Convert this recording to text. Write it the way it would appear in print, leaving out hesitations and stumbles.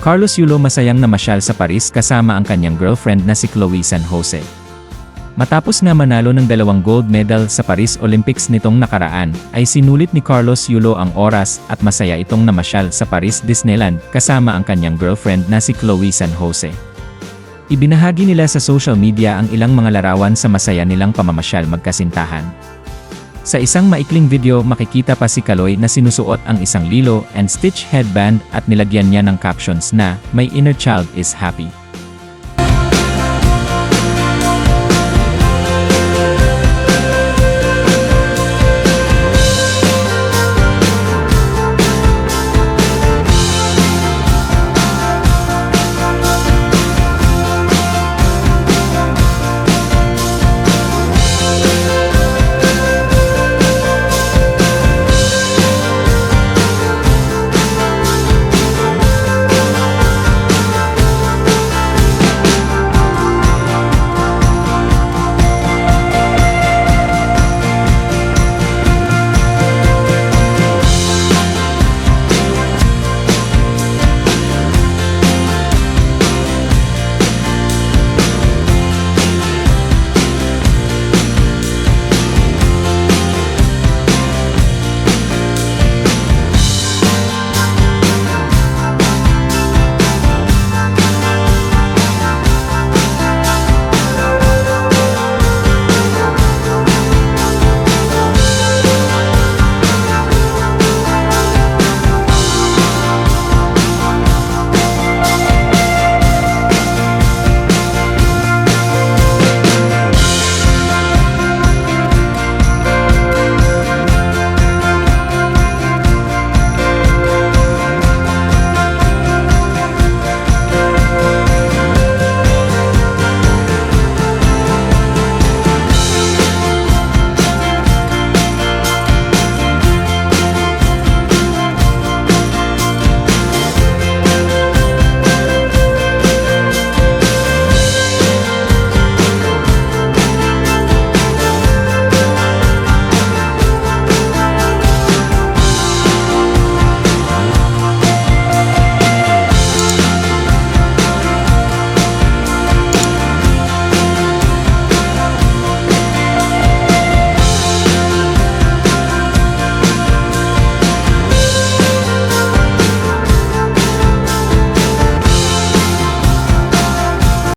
Carlos Yulo masayang namasyal sa Paris kasama ang kanyang girlfriend na si Chloe San Jose. Matapos nga manalo ng 2 gold medal sa Paris Olympics nitong nakaraan, ay sinulit ni Carlos Yulo ang oras at masaya itong namasyal sa Paris Disneyland kasama ang kanyang girlfriend na si Chloe San Jose. Ibinahagi nila sa social media ang ilang mga larawan sa masaya nilang pamamasyal magkasintahan. Sa isang maikling video makikita pa si Chloe na sinusuot ang isang Lilo and Stitch headband at nilagyan niya ng captions na, "My inner child is happy."